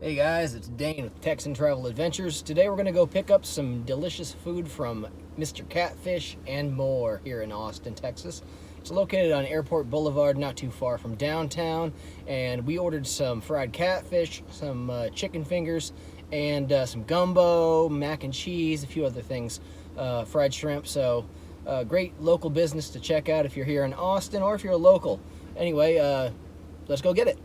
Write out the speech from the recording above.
Hey guys, it's Dane with Texan Travel Adventures. Today we're going to go pick up some delicious food from Mr. Catfish and More here in Austin, Texas. It's located on Airport Boulevard, not too far from downtown, and we ordered some fried catfish, some chicken fingers, and some gumbo, mac and cheese, a few other things, fried shrimp. So great local business to check out if you're here in Austin or if you're a local. Anyway, let's go get it.